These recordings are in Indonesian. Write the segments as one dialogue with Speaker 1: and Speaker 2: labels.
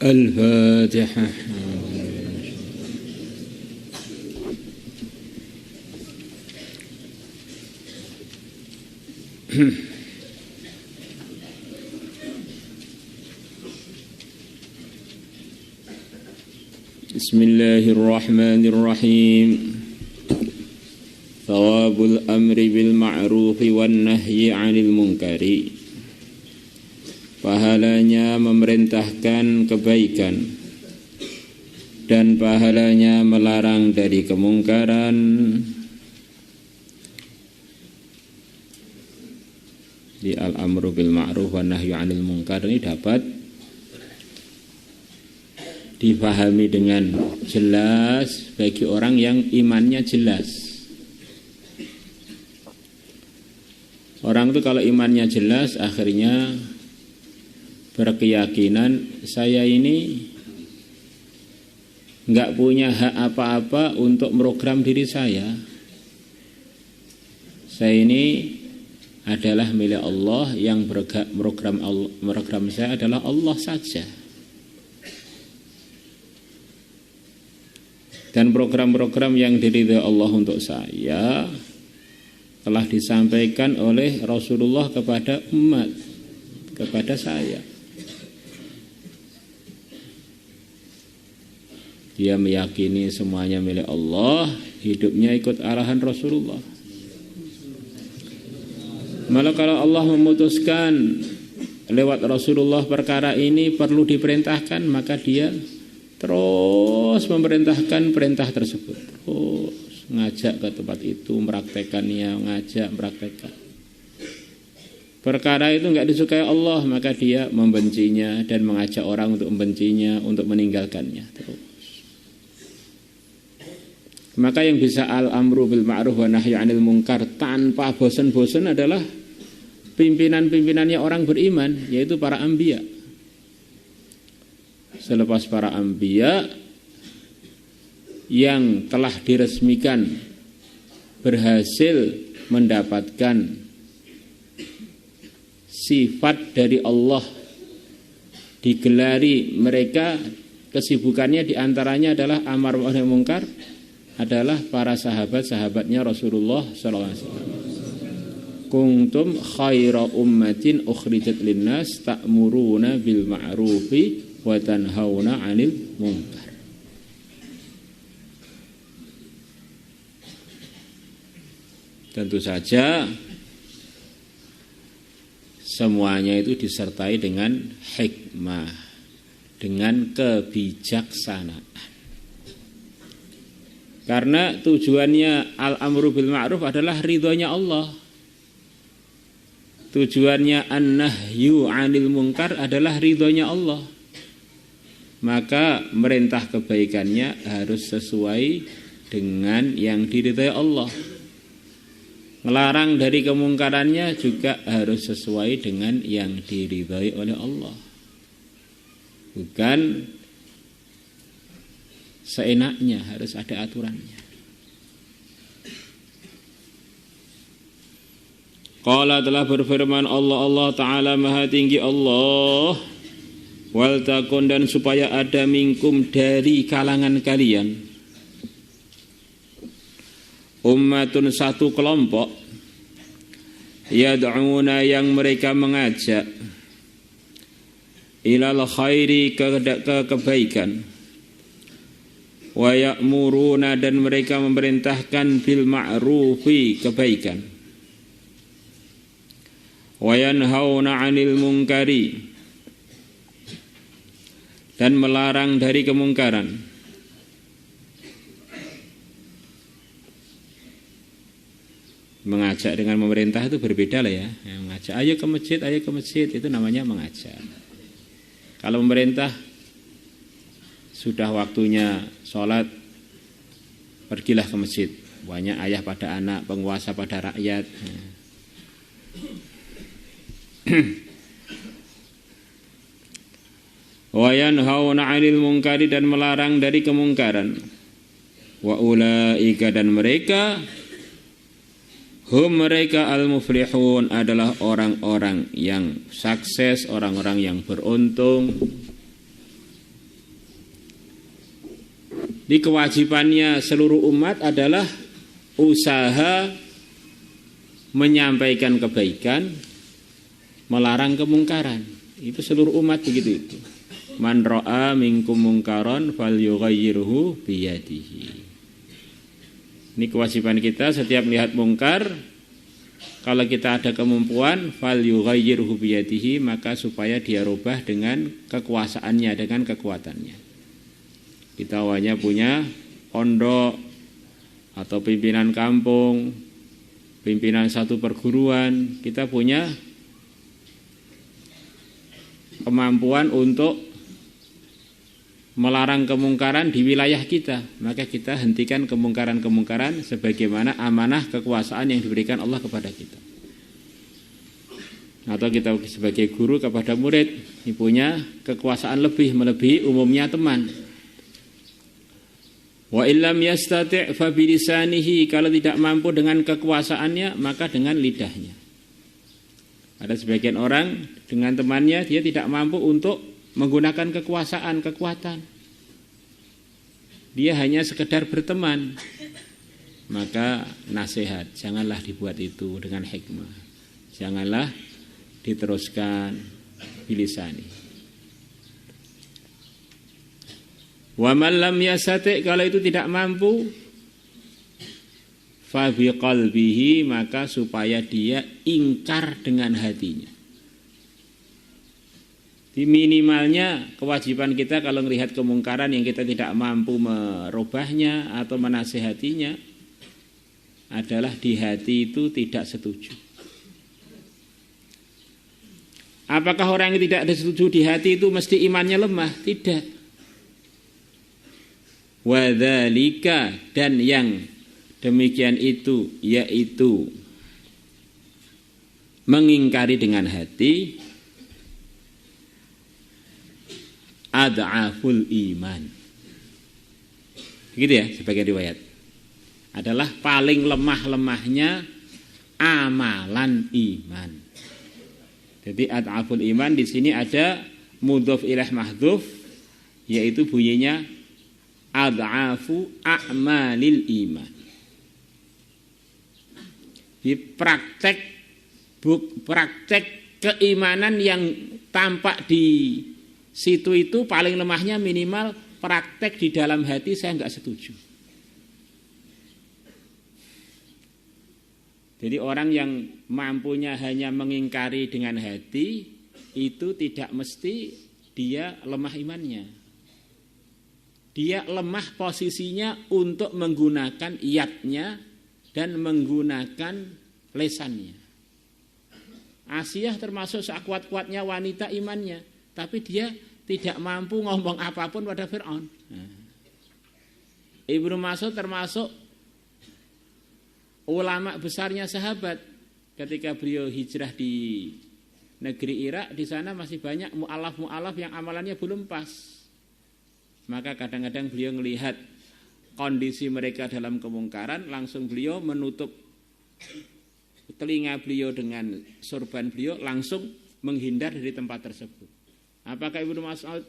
Speaker 1: Al-Fatihah. Bismillahirrahmanirrahim. Thawabul amri bil ma'rufi wan nahyi 'anil munkari. Pahalanya memerintahkan kebaikan dan pahalanya melarang dari kemungkaran. Di al-amru bil ma'ruf wan nahyu 'anil munkar ini dapat difahami dengan jelas bagi orang yang imannya jelas. Orang itu kalau imannya jelas akhirnya berkeyakinan saya ini enggak punya hak apa-apa untuk program diri saya. Saya ini adalah milik Allah, yang program saya adalah Allah saja. Dan program-program yang diridhai Allah untuk saya telah disampaikan oleh Rasulullah kepada umat, kepada saya. Dia meyakini semuanya milik Allah, hidupnya ikut arahan Rasulullah. Malah kalau Allah memutuskan lewat Rasulullah perkara ini perlu diperintahkan, maka dia terus memerintahkan perintah tersebut. Terus ngajak ke tempat itu, mempraktekannya, mempraktekkan. Perkara itu enggak disukai Allah, maka dia membencinya dan mengajak orang untuk membencinya, untuk meninggalkannya terus. Maka yang bisa al-amru bil ma'ruf wa nahyu 'anil munkar tanpa bosan-bosan adalah pimpinan-pimpinannya orang beriman, yaitu para anbiya. Selepas para anbiya yang telah diresmikan berhasil mendapatkan sifat dari Allah, digelari mereka, kesibukannya diantaranya adalah amar ma'ruf nahi munkar, adalah para sahabat-sahabatnya Rasulullah SAW. Kuntum khaira ummatin ukhrijat linnas ta'muruna bil ma'rufi wa tanhauna 'anil munkar. Tentu saja semuanya itu disertai dengan hikmah, dengan kebijaksanaan. Karena tujuannya al-amru bil ma'ruf adalah ridhonya Allah. Tujuannya an-nahyu 'anil munkar adalah ridhonya Allah. Maka merintah kebaikannya harus sesuai dengan yang diridhai Allah. Melarang dari kemungkarannya juga harus sesuai dengan yang diridhai oleh Allah. Bukan seenaknya, harus ada aturannya. Qala telah berfirman Allah Ta'ala Maha Tinggi Allah, wal takun, dan supaya ada minkum dari kalangan kalian ummatun, satu kelompok, yad'una, yang mereka mengajak, ilal khairi, ke kebaikan, wa ya'muruna, dan mereka memerintahkan bil ma'rufi, kebaikan, wa yanhauna 'anil munkari, dan melarang dari kemungkaran. Mengajak dengan memerintah itu berbeda lah ya. Mengajak ayo ke masjid itu namanya mengajak. Kalau memerintah, sudah waktunya sholat, pergilah ke masjid. Banyak ayah pada anak, penguasa pada rakyat. wa yanhauna 'anil munkari dan melarang dari kemungkaran. Wa ulaika dan mereka mereka al-muflihun adalah orang-orang yang sukses, orang-orang yang beruntung. Di kewajibannya seluruh umat adalah usaha menyampaikan kebaikan, melarang kemungkaran. Itu seluruh umat begitu itu. Man ra'a minkum mungkaran falyughayyirhu biyadihi. Ini kewajiban kita setiap melihat mungkar, kalau kita ada kemampuan falyughayyirhu biyadihi, maka supaya dia rubah dengan kekuasaannya, dengan kekuatannya. Kita awalnya punya pondok atau pimpinan kampung, pimpinan satu perguruan, kita punya kemampuan untuk melarang kemungkaran di wilayah kita, maka kita hentikan kemungkaran-kemungkaran sebagaimana amanah kekuasaan yang diberikan Allah kepada kita. Atau kita sebagai guru kepada murid, ini punya kekuasaan lebih, melebihi umumnya teman. Wa illam yastati' fa bilisanihi, kalau tidak mampu dengan kekuasaannya maka dengan lidahnya. Ada sebagian orang dengan temannya dia tidak mampu untuk menggunakan kekuatan. Dia hanya sekedar berteman. Maka nasihat, janganlah dibuat itu dengan hikmah. Janganlah diteruskan bilisani. Wa man lam yastati', kalau itu tidak mampu, fa biqalbihi, maka supaya dia ingkar dengan hatinya. Di minimalnya kewajiban kita kalau melihat kemungkaran yang kita tidak mampu merubahnya atau menasihatinya adalah di hati itu tidak setuju. Apakah orang yang tidak setuju di hati itu mesti imannya lemah? Tidak. Wadzalika, dan yang demikian itu yaitu mengingkari dengan hati, ad'aful iman. Begitu ya sebagai riwayat. Adalah paling lemah-lemahnya amalan iman. Jadi ad'aful iman di sini ada mudhof ilaih mahdhuf, yaitu bunyinya ad'afu a'malil iman. Di praktek keimanan yang tampak di situ itu paling lemahnya minimal praktek di dalam hati saya enggak setuju. Jadi orang yang mampunya hanya mengingkari dengan hati itu tidak mesti dia lemah imannya. Dia lemah posisinya untuk menggunakan iyatnya dan menggunakan lesannya. Asiyah termasuk sekuat-kuatnya wanita imannya, tapi dia tidak mampu ngomong apapun pada Fir'aun. Ibnu Mas'ud termasuk ulama besarnya sahabat. Ketika beliau hijrah di negeri Irak, di sana masih banyak mu'alaf yang amalannya belum pas. Maka kadang-kadang beliau melihat kondisi mereka dalam kemungkaran, langsung beliau menutup telinga beliau dengan sorban beliau, langsung menghindar dari tempat tersebut. Apakah Ibnu Mas'ud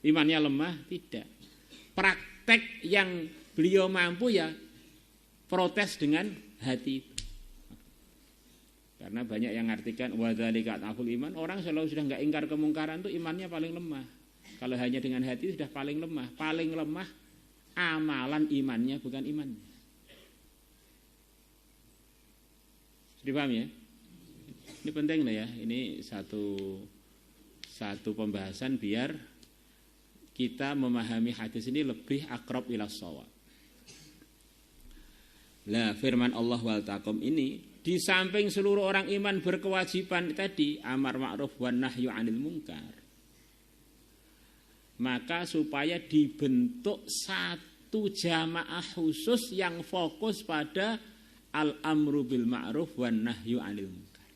Speaker 1: imannya lemah? Tidak. Praktek yang beliau mampu ya protes dengan hati itu. Karena banyak yang ngartikan wadzalika ad'aful iman, orang selalu sudah enggak ingkar kemungkaran itu imannya paling lemah. Kalau hanya dengan hati sudah paling lemah. Paling lemah amalan imannya, bukan imannya. Sudah paham ya? Ini penting loh ya. Ini satu pembahasan biar kita memahami hadis ini lebih akrab ila shawab. Lah firman Allah wal taqum ini, di samping seluruh orang iman berkewajiban tadi amar ma'ruf wan nahyu 'anil munkar, maka supaya dibentuk satu jamaah khusus yang fokus pada al-amru bil ma'ruf wan nahyu 'anil munkar.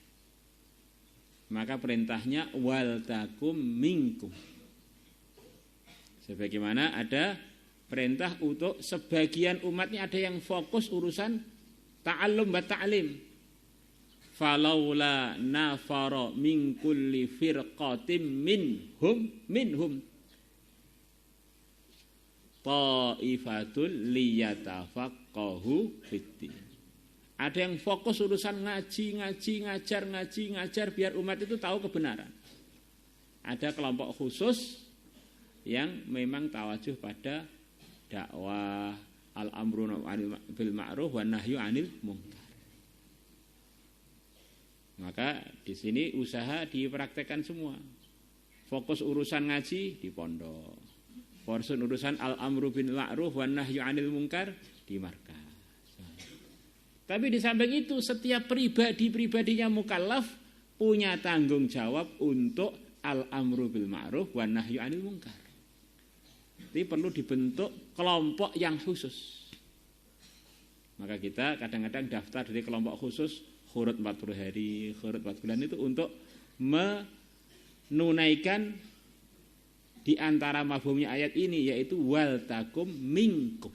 Speaker 1: Maka perintahnya wal takum minkum. Sebagaimana ada perintah untuk sebagian umatnya ada yang fokus urusan ta'allum wa ta'lim. Falaula nafara min kulli firqatin minhum ta'ifatul liyatafaqahu fiddin. Ada yang fokus urusan ngajar biar umat itu tahu kebenaran. Ada kelompok khusus yang memang tawajuh pada dakwah al-amru bil ma'ruf wan nahyu 'anil munkar. Maka di sini usaha dipraktekkan semua. Fokus urusan ngaji di pondok. Fokus urusan al-amru bil ma'ruf wan nahyu 'anil munkar di markas. Tapi di samping itu setiap pribadinya mukallaf punya tanggung jawab untuk al-amru bil ma'ruf wan nahyu 'anil munkar. Jadi perlu dibentuk kelompok yang khusus. Maka kita kadang-kadang daftar dari kelompok khusus khurut 40 hari, khurut 4 bulan itu untuk menunaikan di antara mafhumnya ayat ini yaitu wal takum minkum.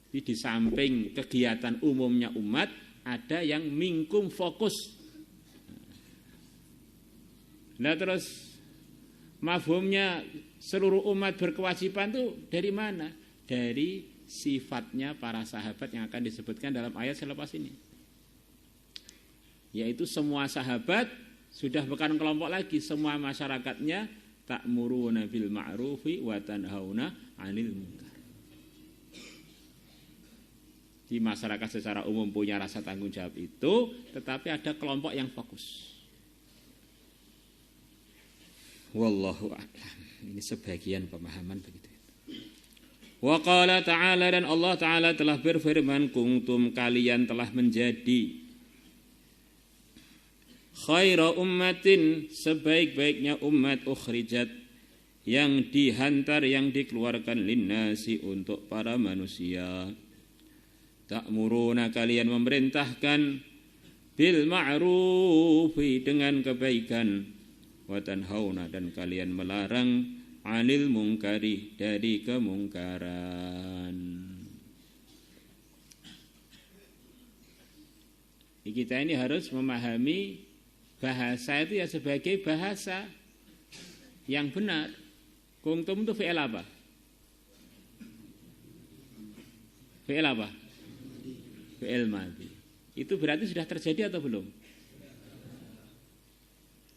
Speaker 1: Jadi di samping kegiatan umumnya umat ada yang minkum fokus. Nah terus mafhumnya seluruh umat berkewajiban itu dari mana? Dari sifatnya para sahabat yang akan disebutkan dalam ayat selepas ini. Yaitu semua sahabat sudah bukan kelompok lagi, semua masyarakatnya ta'muruna bil ma'rufi wa tanhauna 'anil munkar. Di masyarakat secara umum punya rasa tanggung jawab itu, tetapi ada kelompok yang fokus. Wallahu a'lam. Ini sebagian pemahaman begitu. Wa qala ta'ala, dan Allah Ta'ala telah berfirman, kuntum, kalian telah menjadi khaira ummatin, sebaik-baiknya umat, ukhrijat, yang dihantar, yang dikeluarkan, linnasi, untuk para manusia. Ta'muruna, kalian memerintahkan, bil ma'rufi, dengan kebaikan, wa tanhauna, dan kalian melarang, 'anil munkari, dari kemungkaran. Kita ini harus memahami bahasa itu ya sebagai bahasa yang benar. Kuntum itu fi'il apa? Fi'il apa? Fi'il madhi. Itu berarti sudah terjadi atau belum?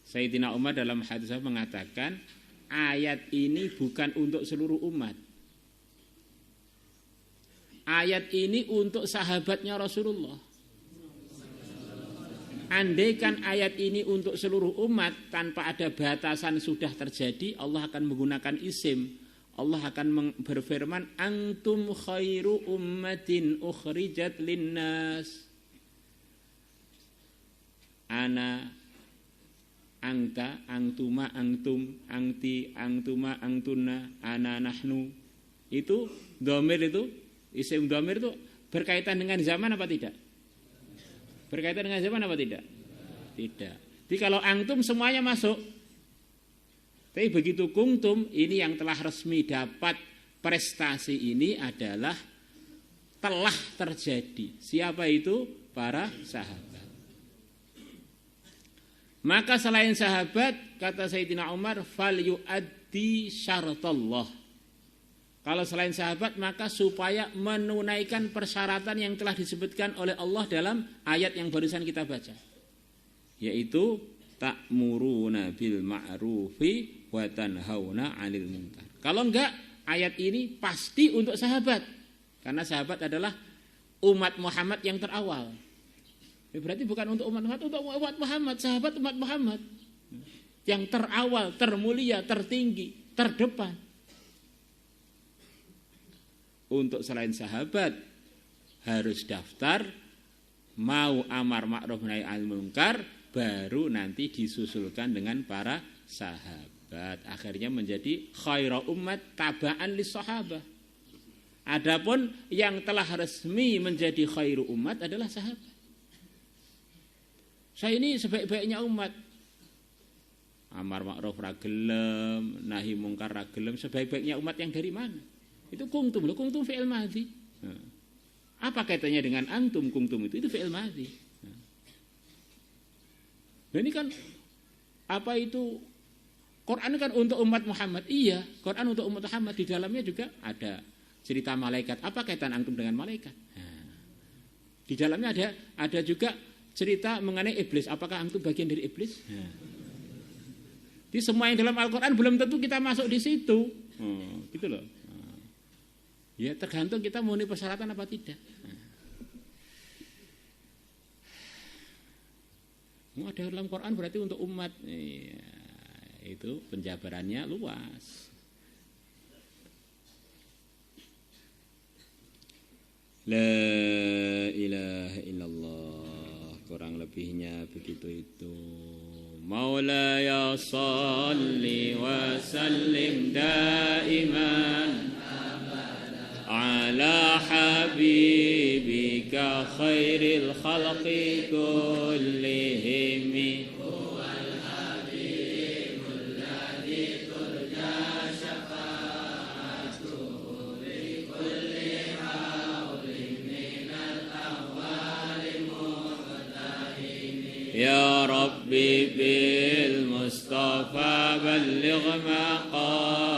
Speaker 1: Sayyidina Umar dalam hadis mengatakan ayat ini bukan untuk seluruh umat. Ayat ini untuk sahabatnya Rasulullah. Andaikan ayat ini untuk seluruh umat tanpa ada batasan sudah terjadi, Allah akan menggunakan isim. Allah akan berfirman, antum khairu ummatin ukhrijat linnas. Ana, angta, angtuma, angtum, angti, angtuma, angtuna, ana, nahnu. Itu dhamir, itu isim dhamir itu berkaitan dengan zaman apa tidak? Berkaitan dengan zaman apa tidak? Tidak. Jadi kalau antum semuanya masuk. Tapi begitu kuntum, ini yang telah resmi dapat prestasi ini adalah telah terjadi. Siapa itu? Para sahabat. Maka selain sahabat, kata Sayyidina Umar, fal yu'addi syaratallah. Kalau selain sahabat, maka supaya menunaikan persyaratan yang telah disebutkan oleh Allah dalam ayat yang barusan kita baca. Yaitu ta'muruna bil ma'rufi wa tanhauna 'anil munkar. Kalau enggak, ayat ini pasti untuk sahabat. Karena sahabat adalah umat Muhammad yang terawal. Berarti bukan untuk umat Muhammad, untuk umat Muhammad, sahabat umat Muhammad. Yang terawal, termulia, tertinggi, terdepan. Untuk selain sahabat harus daftar, mau amar ma'ruf nahi 'anil munkar, baru nanti disusulkan dengan para sahabat. Akhirnya menjadi khaira ummat taba'an lis sahabah. Adapun yang telah resmi menjadi khairu umat adalah sahabat. Saya ini sebaik-baiknya umat. Amar ma'ruf ra gelem, nahi mungkar ra gelem, sebaik-baiknya umat yang dari mana? Itu kuntum, loh, kuntum fi'il madhi. Apa kaitannya dengan antum kuntum itu? Itu fi'il madhi. Nah ini kan apa itu? Quran kan untuk umat Muhammad. Iya, Quran untuk umat Muhammad, di dalamnya juga ada cerita malaikat. Apa kaitan antum dengan malaikat? Di dalamnya ada juga cerita mengenai iblis. Apakah antum bagian dari iblis? Jadi semua yang dalam Al-Quran belum tentu kita masuk di situ. Gitu loh. Ya tergantung kita memenuhi persyaratan apa tidak. Ada dalam Quran berarti untuk umat. Itu penjabarannya luas. La ilaha illallah. Kurang lebihnya begitu itu. Maulaya salli wa sallim daiman ala habibika khairil khalqi kullihim. Ya Rabbi bil Mustafa balligh maqasidana